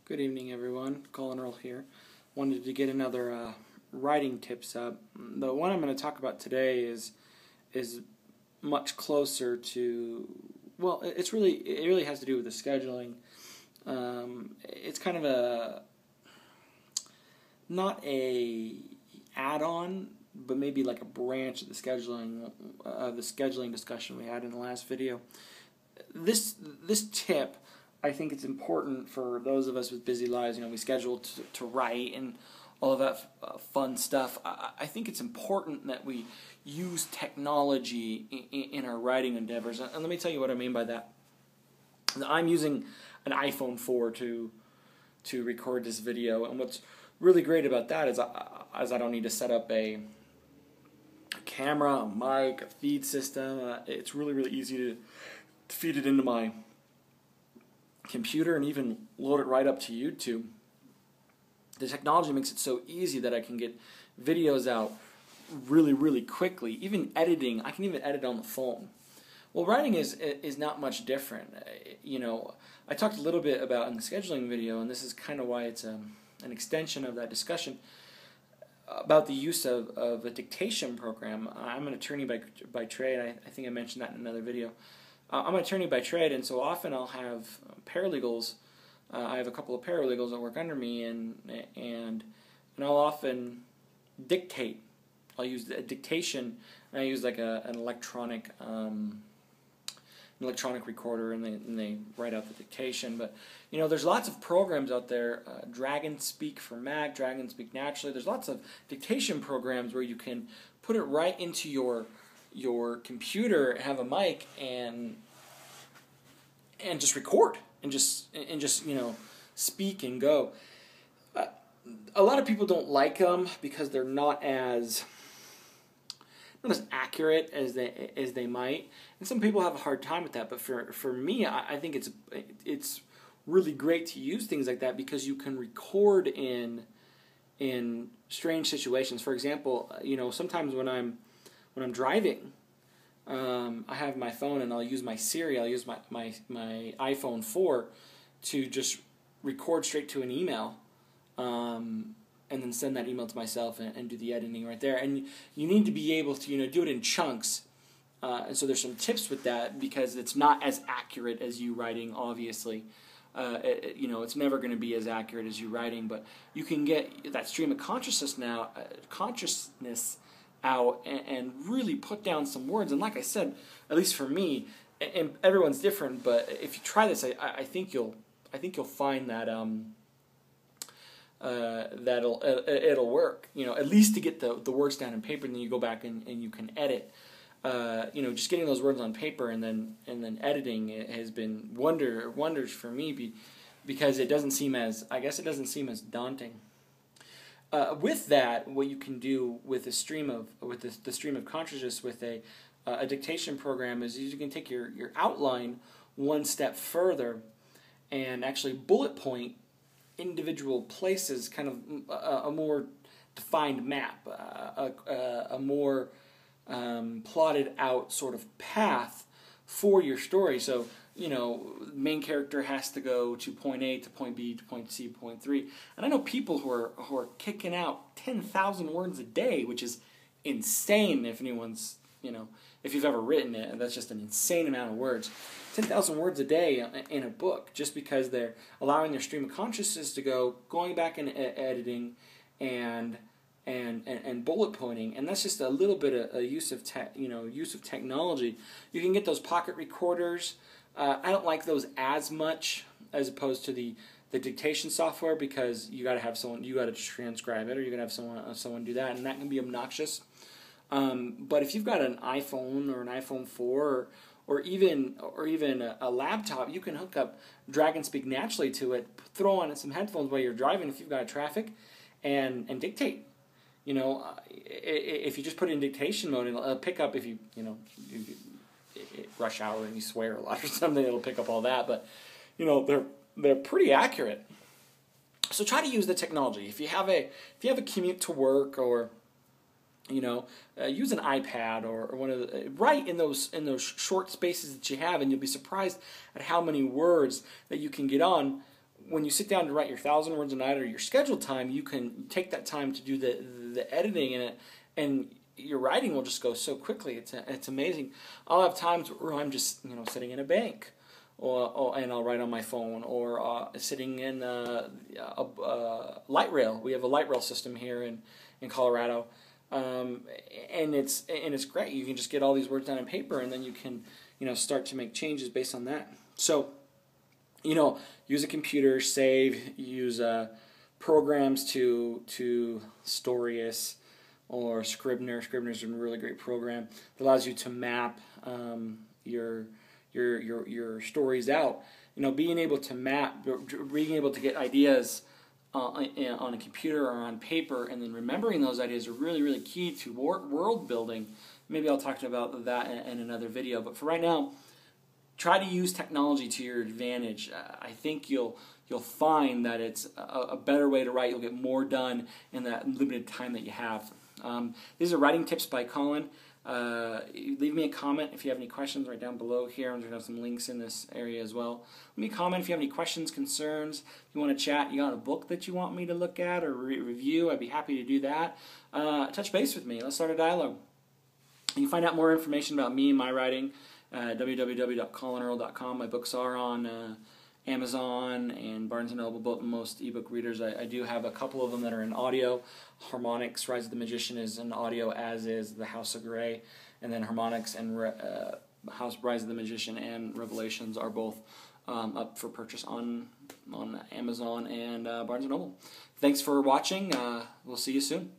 Good evening, everyone. Collin here. Wanted to get another writing tips up. The one I'm going to talk about today is much closer to, well, it really has to do with the scheduling. It's kind of not a add-on, but maybe like a branch of the scheduling discussion we had in the last video. This tip, I think it's important for those of us with busy lives. We schedule to write and all of that fun stuff. I think it's important that we use technology in our writing endeavors. And let me tell you what I mean by that. I'm using an iPhone 4 to record this video, and what's really great about that is I don't need to set up a camera, a mic, a feed system. It's really easy to feed it into my computer and even load it right up to YouTube. The technology makes it so easy that I can get videos out really quickly. Even editing, I can even edit on the phone. Well, writing is not much different. I talked a little bit about in the scheduling video, and this is kind of why it's an extension of that discussion about the use of a dictation program. I'm an attorney by trade. I think I mentioned that in another video. I'm an attorney by trade, and so often I'll have paralegals. I have a couple of paralegals that work under me, and I'll often dictate. I'll use a dictation, and I use like an electronic recorder, and they write out the dictation. But there's lots of programs out there. Dragon Speak for Mac, Dragon Speak Naturally. There's lots of dictation programs where you can put it right into your computer, have a mic, and just record and just speak and go. A lot of people don't like them because they're not as accurate as they might, and some people have a hard time with that. But for me, I think it's really great to use things like that because you can record in strange situations. For example, sometimes when I'm driving, I have my phone and I'll use my Siri. I'll use my iPhone 4 to just record straight to an email, and then send that email to myself and do the editing right there. And you need to be able to do it in chunks. And so there's some tips with that because it's not as accurate as you writing, obviously. It's never going to be as accurate as you writing, but you can get that stream of consciousness out and really put down some words. And like I said, at least for me, and everyone's different, but if you try this, I think you'll find that it'll work. At least to get the words down in paper, and then you go back and you can edit. Just getting those words on paper and then editing has been wonders for me because it doesn't seem as daunting. With that, what you can do with the stream of consciousness with a dictation program is you can take your outline one step further and actually bullet point individual places, kind of a more defined map, a more plotted out sort of path for your story. So main character has to go to point A to point B to point C to point 3. And I know people who are kicking out 10,000 words a day, which is insane. If anyone's if you've ever written it, that's just an insane amount of words. 10,000 words a day in a book, just because they're allowing their stream of consciousness to going back and editing and bullet pointing, and that's just a little bit of a use of technology. You can get those pocket recorders. I don't like those as much as opposed to the dictation software because you got to have someone, you got to transcribe it, or you got to have someone do that, and that can be obnoxious. But if you've got an iPhone or an iPhone 4 or even a laptop, you can hook up Dragon Speak Naturally to it, throw on some headphones while you're driving if you've got traffic, and dictate. If you just put it in dictation mode, it'll pick up if you rush hour and you swear a lot or something, it'll pick up all that. But they're pretty accurate. So try to use the technology. If you have a commute to work, or use an iPad or one of the, write in those short spaces that you have, and you'll be surprised at how many words that you can get on when you sit down to write your 1,000 words a night or your scheduled time, you can take that time to do the editing in it, and your writing will just go so quickly. It's amazing. I'll have times where I'm just sitting in a bank, and I'll write on my phone, or sitting in a light rail. We have a light rail system here in Colorado, and it's great. You can just get all these words down on paper, and then you can start to make changes based on that. So use a computer, save, use programs to Stories or Scrivener. Scrivener's a really great program that allows you to map your stories out. Being able to map, being able to get ideas on a computer or on paper, and then remembering those ideas are really, really key to world building. Maybe I'll talk about that in another video. But for right now, try to use technology to your advantage. I think you'll find that it's a better way to write. You'll get more done in that limited time that you have. These are writing tips by Collin. Leave me a comment if you have any questions right down below here. I'm going to have some links in this area as well. Leave me a comment if you have any questions, concerns. If you want to chat, you got a book that you want me to look at or review, I'd be happy to do that. Touch base with me. Let's start a dialogue. You can find out more information about me and my writing at www.collinearl.com. My books are on Amazon and Barnes & Noble, both most ebook readers. I do have a couple of them that are in audio. Harmonics, Rise of the Magician is in audio, as is The House of Grey. And then Harmonics and Rise of the Magician and Revelations are both up for purchase on Amazon and Barnes & Noble. Thanks for watching. We'll see you soon.